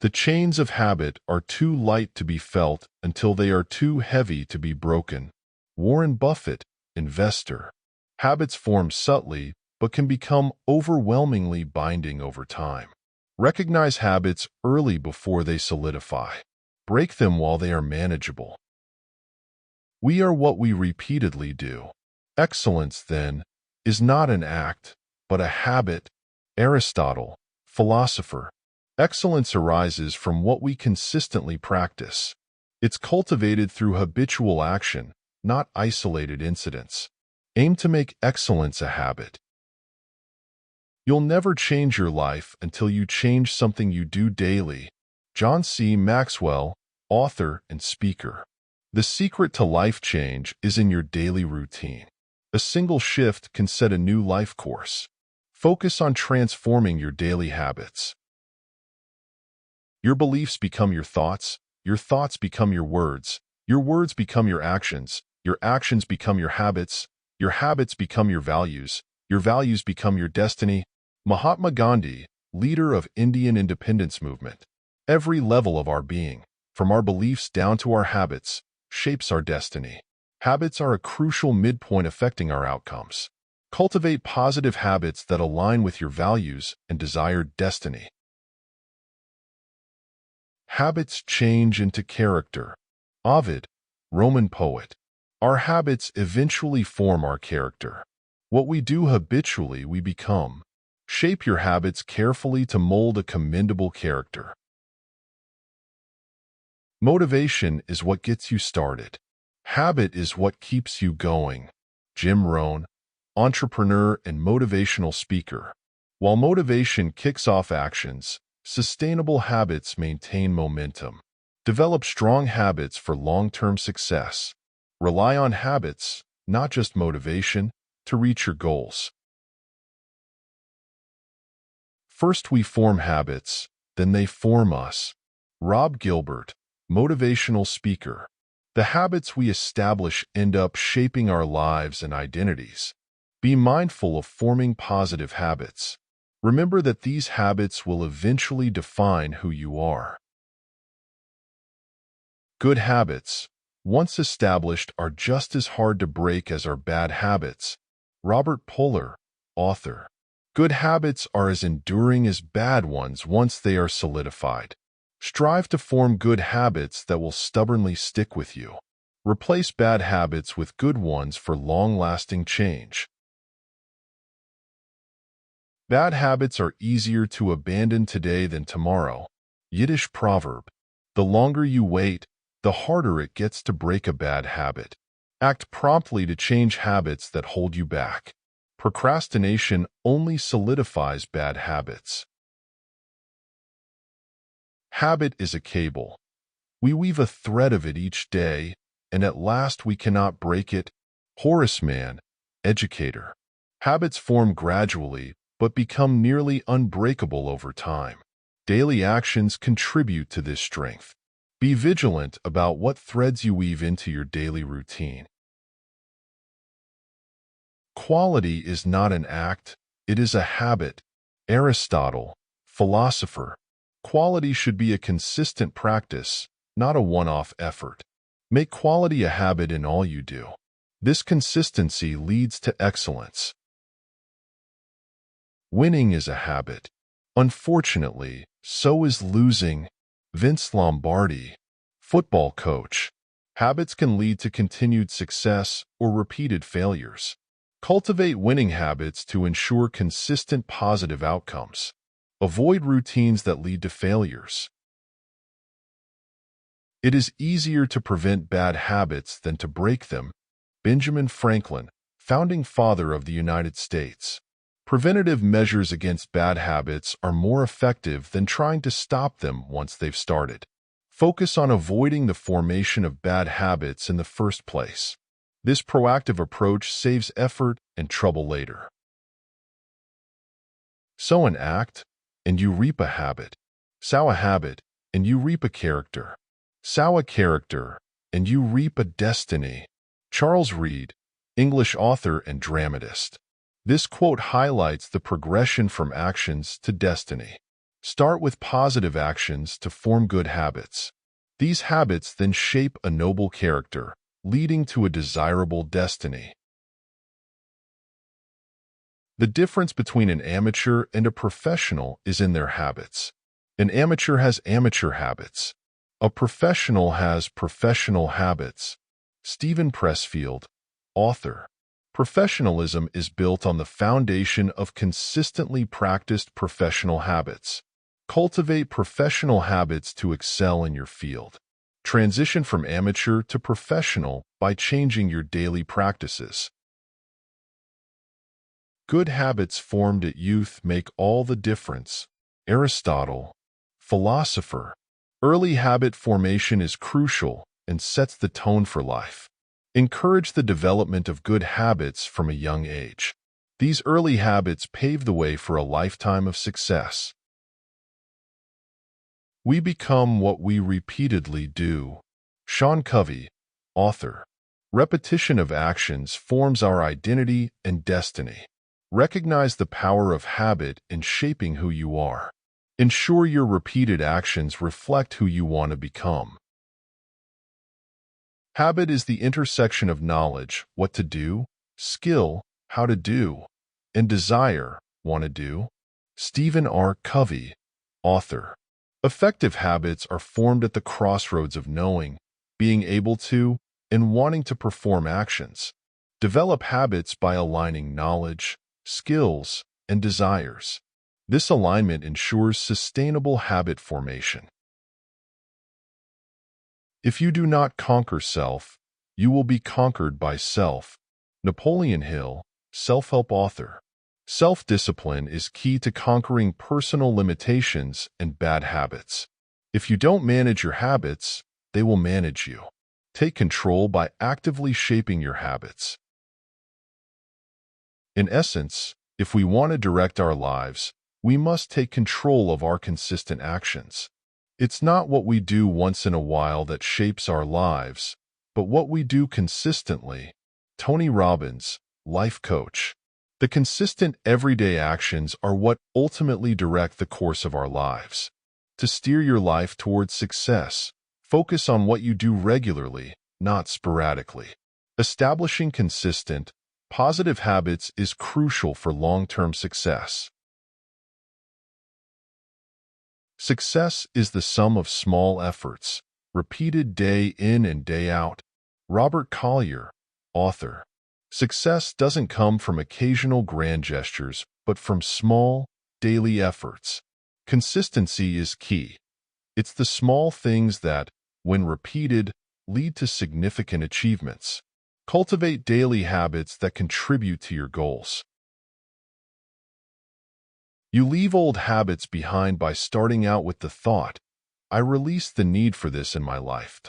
The chains of habit are too light to be felt until they are too heavy to be broken. Warren Buffett, investor. Habits form subtly but can become overwhelmingly binding over time. Recognize habits early before they solidify. Break them while they are manageable. We are what we repeatedly do. Excellence, then, is not an act, but a habit. Aristotle, philosopher. Excellence arises from what we consistently practice. It's cultivated through habitual action, not isolated incidents. Aim to make excellence a habit. You'll never change your life until you change something you do daily. John C. Maxwell, author and speaker. The secret to life change is in your daily routine. A single shift can set a new life course. Focus on transforming your daily habits. Your beliefs become your thoughts become your words become your actions become your habits become your values become your destiny. Mahatma Gandhi, leader of Indian independence movement. Every level of our being, from our beliefs down to our habits, shapes our destiny. Habits are a crucial midpoint affecting our outcomes. Cultivate positive habits that align with your values and desired destiny. Habits change into character. Ovid, Roman poet. Our habits eventually form our character. What we do habitually, we become. Shape your habits carefully to mold a commendable character. Motivation is what gets you started. Habit is what keeps you going. Jim Rohn, entrepreneur and motivational speaker. While motivation kicks off actions, sustainable habits maintain momentum. Develop strong habits for long-term success. Rely on habits, not just motivation, to reach your goals. First we form habits, then they form us. Rob Gilbert, motivational speaker. The habits we establish end up shaping our lives and identities. Be mindful of forming positive habits. Remember that these habits will eventually define who you are. Good habits, once established, are just as hard to break as are bad habits. Robert Poehler, author. Good habits are as enduring as bad ones once they are solidified. Strive to form good habits that will stubbornly stick with you. Replace bad habits with good ones for long-lasting change. Bad habits are easier to abandon today than tomorrow. Yiddish proverb. The longer you wait, the harder it gets to break a bad habit. Act promptly to change habits that hold you back. Procrastination only solidifies bad habits. Habit is a cable. We weave a thread of it each day, and at last we cannot break it. Horace Mann, educator. Habits form gradually, but become nearly unbreakable over time. Daily actions contribute to this strength. Be vigilant about what threads you weave into your daily routine. Quality is not an act, it is a habit. Aristotle, philosopher. Quality should be a consistent practice, not a one-off effort. Make quality a habit in all you do. This consistency leads to excellence. Winning is a habit. Unfortunately, so is losing. Vince Lombardi, football coach. Habits can lead to continued success or repeated failures. Cultivate winning habits to ensure consistent positive outcomes. Avoid routines that lead to failures. It is easier to prevent bad habits than to break them. Benjamin Franklin, founding father of the United States. Preventative measures against bad habits are more effective than trying to stop them once they've started. Focus on avoiding the formation of bad habits in the first place. This proactive approach saves effort and trouble later. Sow an act, and you reap a habit. Sow a habit, and you reap a character. Sow a character, and you reap a destiny. Charles Reade, English author and dramatist. This quote highlights the progression from actions to destiny. Start with positive actions to form good habits. These habits then shape a noble character, leading to a desirable destiny. The difference between an amateur and a professional is in their habits. An amateur has amateur habits. A professional has professional habits. Stephen Pressfield, author. Professionalism is built on the foundation of consistently practiced professional habits. Cultivate professional habits to excel in your field. Transition from amateur to professional by changing your daily practices. Good habits formed at youth make all the difference. Aristotle, philosopher. Early habit formation is crucial and sets the tone for life. Encourage the development of good habits from a young age. These early habits pave the way for a lifetime of success. We become what we repeatedly do. Sean Covey, author. Repetition of actions forms our identity and destiny. Recognize the power of habit in shaping who you are. Ensure your repeated actions reflect who you want to become. Habit is the intersection of knowledge, what to do, skill, how to do, and desire, want to do. Stephen R. Covey, author. Effective habits are formed at the crossroads of knowing, being able to, and wanting to perform actions. Develop habits by aligning knowledge, skills, and desires. This alignment ensures sustainable habit formation. If you do not conquer self, you will be conquered by self. Napoleon Hill, self-help author. Self-discipline is key to conquering personal limitations and bad habits. If you don't manage your habits, they will manage you. Take control by actively shaping your habits. In essence, if we want to direct our lives, we must take control of our consistent actions. It's not what we do once in a while that shapes our lives, but what we do consistently. Tony Robbins, life coach. The consistent everyday actions are what ultimately direct the course of our lives. To steer your life towards success, focus on what you do regularly, not sporadically. Establishing consistent, positive habits is crucial for long-term success. Success is the sum of small efforts, repeated day in and day out. Robert Collier, author. Success doesn't come from occasional grand gestures, but from small, daily efforts. Consistency is key. It's the small things that, when repeated, lead to significant achievements. Cultivate daily habits that contribute to your goals. You leave old habits behind by starting out with the thought, I release the need for this in my life.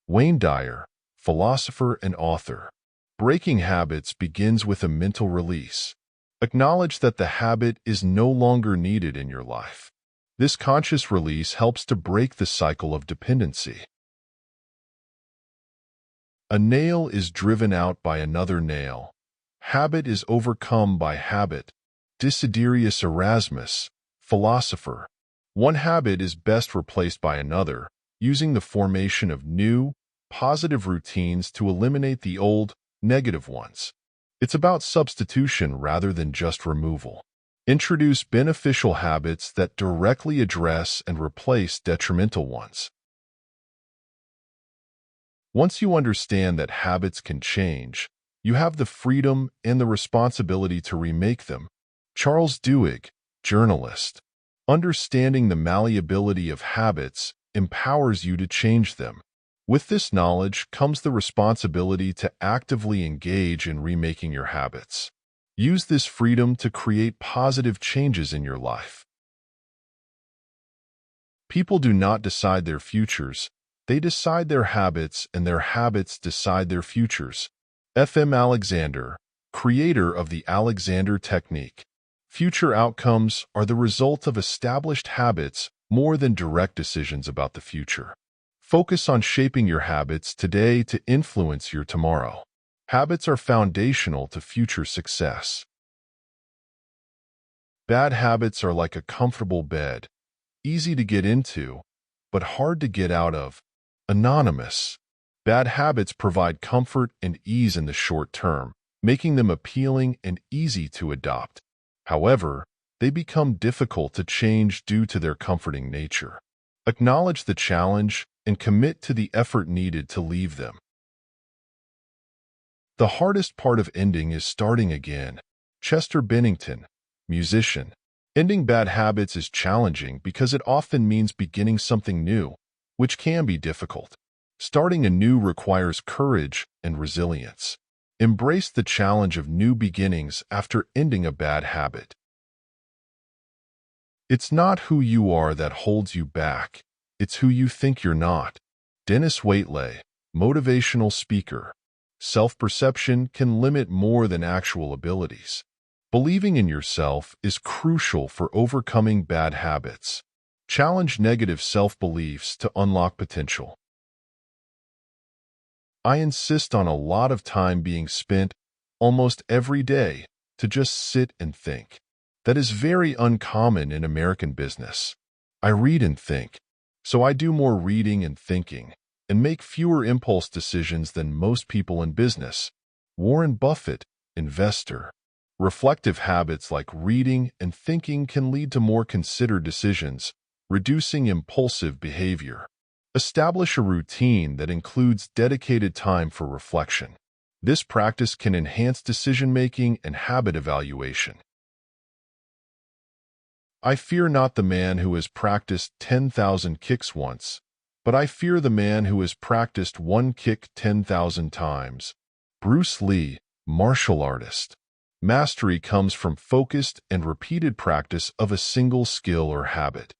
Wayne Dyer, philosopher and author. Breaking habits begins with a mental release. Acknowledge that the habit is no longer needed in your life. This conscious release helps to break the cycle of dependency. A nail is driven out by another nail. Habit is overcome by habit. Desiderius Erasmus, philosopher. One habit is best replaced by another, using the formation of new, positive routines to eliminate the old, negative ones. It's about substitution rather than just removal. Introduce beneficial habits that directly address and replace detrimental ones. Once you understand that habits can change, you have the freedom and the responsibility to remake them. Charles Duhigg, journalist. Understanding the malleability of habits empowers you to change them. With this knowledge comes the responsibility to actively engage in remaking your habits. Use this freedom to create positive changes in your life. People do not decide their futures, they decide their habits, and their habits decide their futures. F.M. Alexander, creator of the Alexander Technique. Future outcomes are the result of established habits more than direct decisions about the future. Focus on shaping your habits today to influence your tomorrow. Habits are foundational to future success. Bad habits are like a comfortable bed. easy to get into, but hard to get out of. Anonymous. Bad habits provide comfort and ease in the short term, making them appealing and easy to adopt. However, they become difficult to change due to their comforting nature. Acknowledge the challenge and commit to the effort needed to leave them. The hardest part of ending is starting again. Chester Bennington, musician. Ending bad habits is challenging because it often means beginning something new, which can be difficult. Starting anew requires courage and resilience. Embrace the challenge of new beginnings after ending a bad habit. It's not who you are that holds you back. It's who you think you're not. Dennis Waitley, motivational speaker. Self-perception can limit more than actual abilities. Believing in yourself is crucial for overcoming bad habits. Challenge negative self-beliefs to unlock potential. I insist on a lot of time being spent almost every day to just sit and think. That is very uncommon in American business. I read and think, so I do more reading and thinking and make fewer impulse decisions than most people in business. Warren Buffett, investor. Reflective habits like reading and thinking can lead to more considered decisions, reducing impulsive behavior. Establish a routine that includes dedicated time for reflection. This practice can enhance decision-making and habit evaluation. I fear not the man who has practiced 10,000 kicks once, but I fear the man who has practiced one kick 10,000 times. Bruce Lee, martial artist. Mastery comes from focused and repeated practice of a single skill or habit.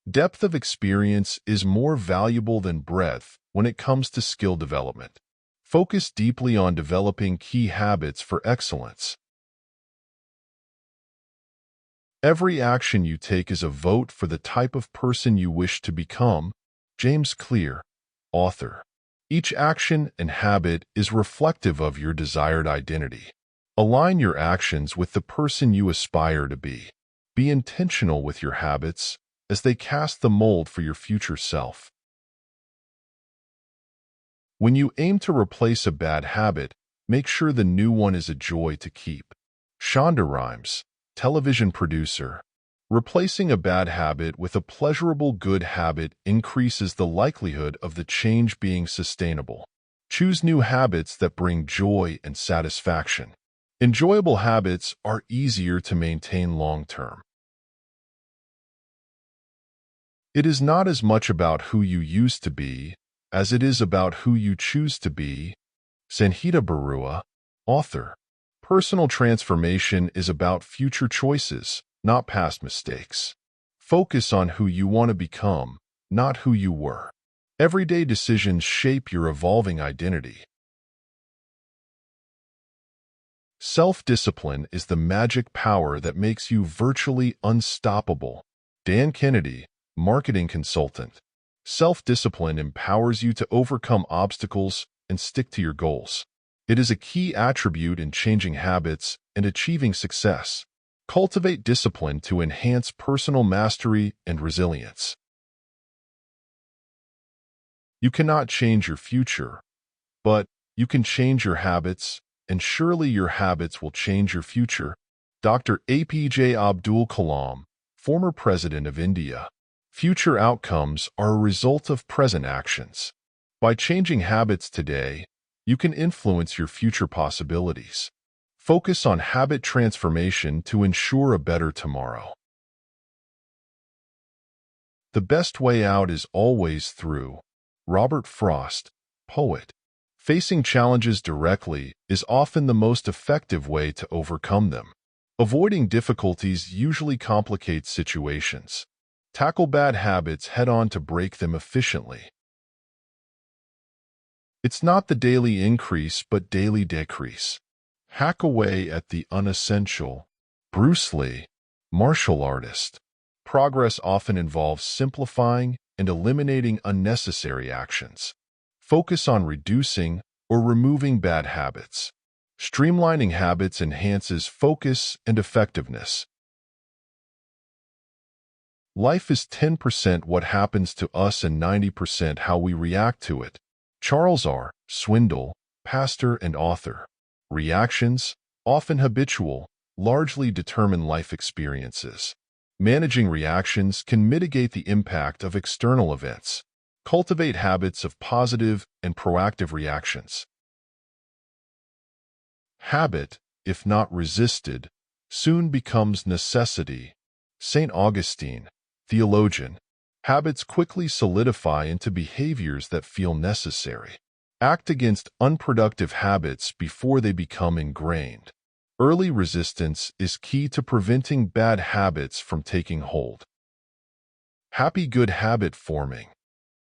Depth of experience is more valuable than breadth when it comes to skill development. Focus deeply on developing key habits for excellence. Every action you take is a vote for the type of person you wish to become. James Clear, author. Each action and habit is reflective of your desired identity. Align your actions with the person you aspire to be. Be intentional with your habits as they cast the mold for your future self. When you aim to replace a bad habit, make sure the new one is a joy to keep. Shonda Rhimes, television producer. Replacing a bad habit with a pleasurable good habit increases the likelihood of the change being sustainable. Choose new habits that bring joy and satisfaction. Enjoyable habits are easier to maintain long-term. It is not as much about who you used to be as it is about who you choose to be. Sanhita Barua, author. Personal transformation is about future choices, not past mistakes. Focus on who you want to become, not who you were. Everyday decisions shape your evolving identity. Self-discipline is the magic power that makes you virtually unstoppable. Dan Kennedy, marketing consultant. Self-discipline empowers you to overcome obstacles and stick to your goals. It is a key attribute in changing habits and achieving success. Cultivate discipline to enhance personal mastery and resilience. You cannot change your future, but you can change your habits, and surely your habits will change your future. Dr. APJ Abdul Kalam, former President of India. Future outcomes are a result of present actions. By changing habits today, you can influence your future possibilities. Focus on habit transformation to ensure a better tomorrow. The best way out is always through. Robert Frost, poet. Facing challenges directly is often the most effective way to overcome them. Avoiding difficulties usually complicates situations. Tackle bad habits head-on to break them efficiently. It's not the daily increase but daily decrease. Hack away at the unessential. Bruce Lee, martial artist. Progress often involves simplifying and eliminating unnecessary actions. Focus on reducing or removing bad habits. Streamlining habits enhances focus and effectiveness. Life is 10% what happens to us and 90% how we react to it. Charles R. Swindoll, pastor and author. Reactions, often habitual, largely determine life experiences. Managing reactions can mitigate the impact of external events. Cultivate habits of positive and proactive reactions. Habit, if not resisted, soon becomes necessity. St. Augustine, theologian. Habits quickly solidify into behaviors that feel necessary. Act against unproductive habits before they become ingrained. Early resistance is key to preventing bad habits from taking hold. Happy good habit forming.